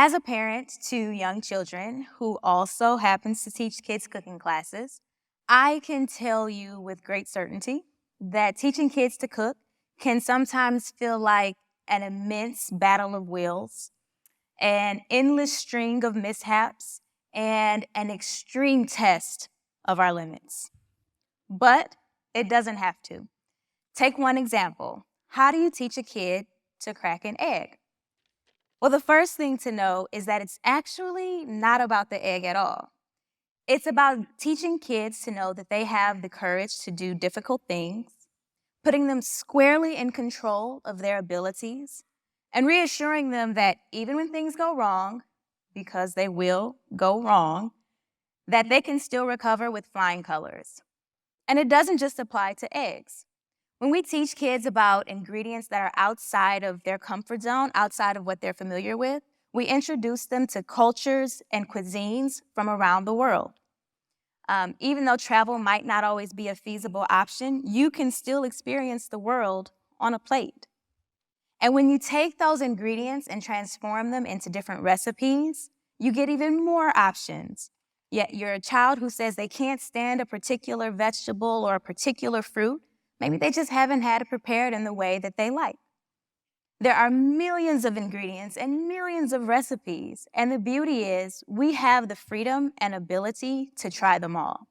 As a parent to young children who also happens to teach kids cooking classes, I can tell you with great certainty that teaching kids to cook can sometimes feel like an immense battle of wills, an endless string of mishaps, and an extreme test of our limits. But it doesn't have to. Take one example. How do you teach a kid to crack an egg? Well, the first thing to know is that it's actually not about the egg at all. It's about teaching kids to know that they have the courage to do difficult things, putting them squarely in control of their abilities, and reassuring them that even when things go wrong, because they will go wrong, that they can still recover with flying colors. And it doesn't just apply to eggs. When we teach kids about ingredients that are outside of their comfort zone, outside of what they're familiar with, we introduce them to cultures and cuisines from around the world. Even though travel might not always be a feasible option, you can still experience the world on a plate. And when you take those ingredients and transform them into different recipes, you get even more options. Yet you're a child who says they can't stand a particular vegetable or a particular fruit. Maybe they just haven't had it prepared in the way that they like. There are millions of ingredients and millions of recipes, and the beauty is we have the freedom and ability to try them all.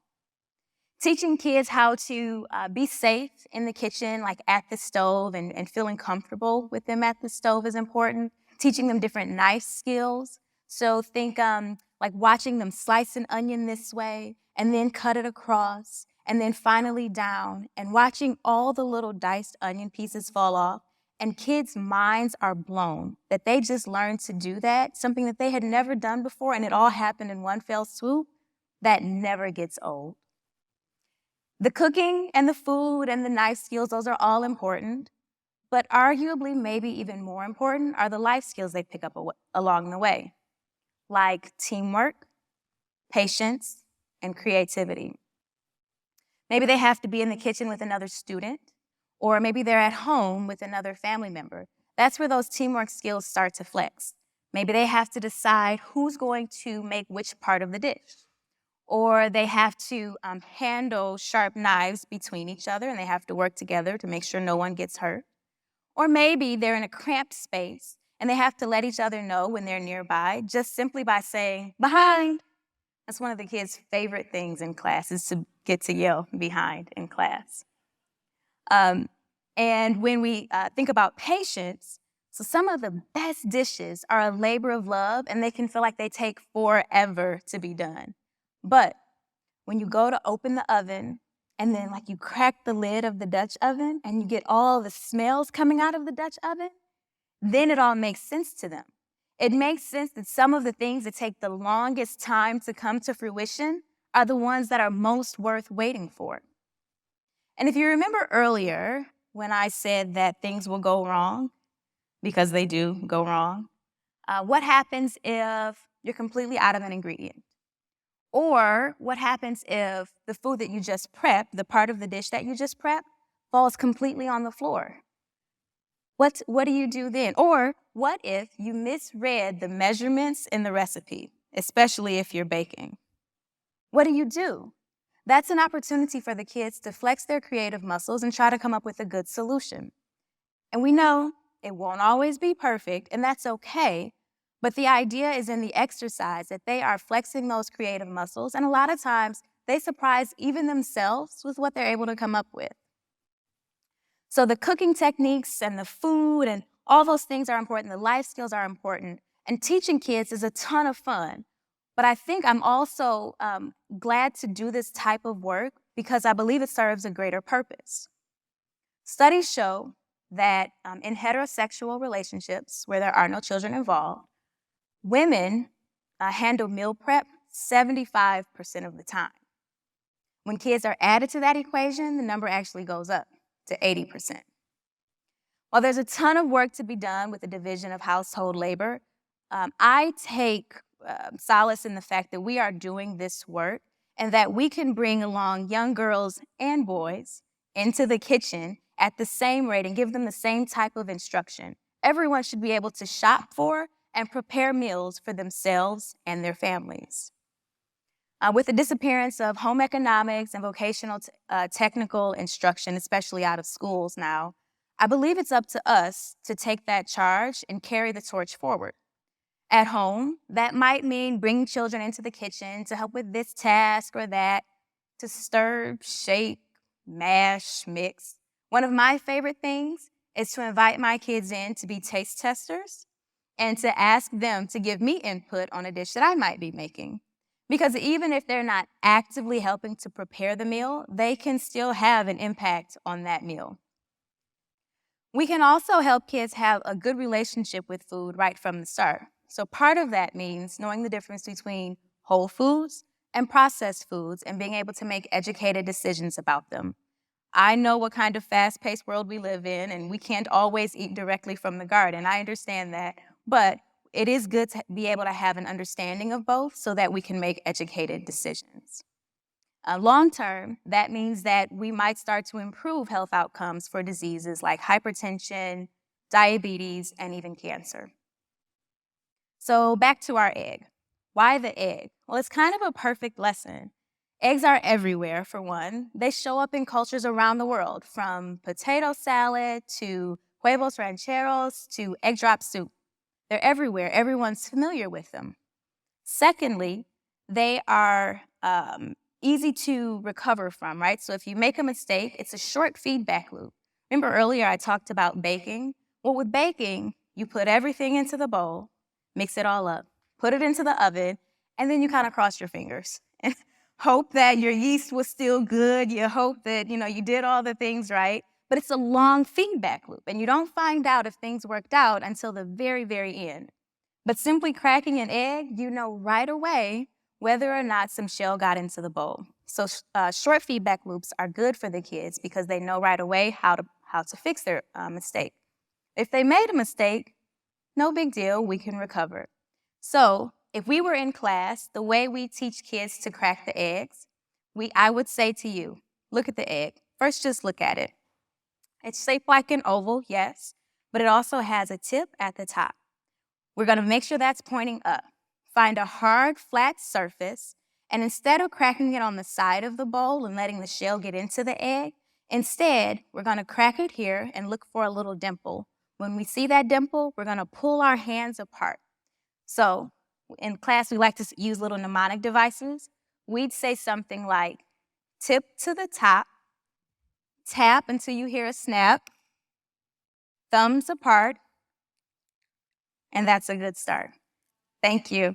Teaching kids how to be safe in the kitchen, like at the stove, and feeling comfortable with them at the stove is important. Teaching them different knife skills. So think like watching them slice an onion this way, and then cut it across, and then finally down, and watching all the little diced onion pieces fall off. And kids' minds are blown that they just learned to do that, something that they had never done before, and it all happened in one fell swoop. That never gets old. The cooking and the food and the knife skills, those are all important, but arguably maybe even more important are the life skills they pick up along the way, like teamwork, patience, and creativity. Maybe they have to be in the kitchen with another student, or maybe they're at home with another family member. That's where those teamwork skills start to flex. Maybe they have to decide who's going to make which part of the dish. Or they have to handle sharp knives between each other, and they have to work together to make sure no one gets hurt. Or maybe they're in a cramped space, and they have to let each other know when they're nearby, just simply by saying, "Behind." That's one of the kids' favorite things in class, is to get to yell "behind" in class. And when we think about patience, so some of the best dishes are a labor of love, and they can feel like they take forever to be done. But when you go to open the oven, and then like you crack the lid of the Dutch oven, and you get all the smells coming out of the Dutch oven, then it all makes sense to them. It makes sense that some of the things that take the longest time to come to fruition are the ones that are most worth waiting for. And if you remember earlier when I said that things will go wrong, because they do go wrong, what happens if you're completely out of an ingredient? Or what happens if the food that you just prepped, the part of the dish that you just prepped, falls completely on the floor? What do you do then? Or what if you misread the measurements in the recipe, especially if you're baking? What do? That's an opportunity for the kids to flex their creative muscles and try to come up with a good solution. And we know it won't always be perfect, and that's okay. But the idea is in the exercise that they are flexing those creative muscles, and a lot of times they surprise even themselves with what they're able to come up with. So the cooking techniques and the food and all those things are important. The life skills are important. And teaching kids is a ton of fun. But I think I'm also glad to do this type of work because I believe it serves a greater purpose. Studies show that in heterosexual relationships where there are no children involved, women handle meal prep 75% of the time. When kids are added to that equation, the number actually goes up to 80%. While there's a ton of work to be done with the division of household labor, I take solace in the fact that we are doing this work and that we can bring along young girls and boys into the kitchen at the same rate and give them the same type of instruction. Everyone should be able to shop for and prepare meals for themselves and their families. With the disappearance of home economics and vocational technical instruction, especially out of schools now, I believe it's up to us to take that charge and carry the torch forward. At home, that might mean bringing children into the kitchen to help with this task or that, to stir, shake, mash, mix. One of my favorite things is to invite my kids in to be taste testers and to ask them to give me input on a dish that I might be making. Because even if they're not actively helping to prepare the meal, they can still have an impact on that meal. We can also help kids have a good relationship with food right from the start. So part of that means knowing the difference between whole foods and processed foods and being able to make educated decisions about them. I know what kind of fast-paced world we live in, and we can't always eat directly from the garden. I understand that, but it is good to be able to have an understanding of both so that we can make educated decisions. Long term, that means that we might start to improve health outcomes for diseases like hypertension, diabetes, and even cancer. So back to our egg. Why the egg? Well, it's kind of a perfect lesson. Eggs are everywhere, for one. They show up in cultures around the world, from potato salad to huevos rancheros to egg drop soup. They're everywhere. Everyone's familiar with them. Secondly, they are easy to recover from, right? So if you make a mistake, it's a short feedback loop. Remember earlier I talked about baking? Well, with baking, you put everything into the bowl, mix it all up, put it into the oven, and then you kind of cross your fingers and hope that your yeast was still good. You hope that, you did all the things right. But it's a long feedback loop, and you don't find out if things worked out until the very, very end. But simply cracking an egg, you know right away whether or not some shell got into the bowl. So short feedback loops are good for the kids because they know right away how to fix their mistake. If they made a mistake, no big deal, we can recover. So if we were in class, the way we teach kids to crack the eggs, I would say to you, look at the egg. First, just look at it. It's shaped like an oval, yes, but it also has a tip at the top. We're going to make sure that's pointing up. Find a hard, flat surface, and instead of cracking it on the side of the bowl and letting the shell get into the egg, instead, we're going to crack it here and look for a little dimple. When we see that dimple, we're going to pull our hands apart. So in class, we like to use little mnemonic devices. We'd say something like, tip to the top, tap until you hear a snap, thumbs apart, and that's a good start. Thank you.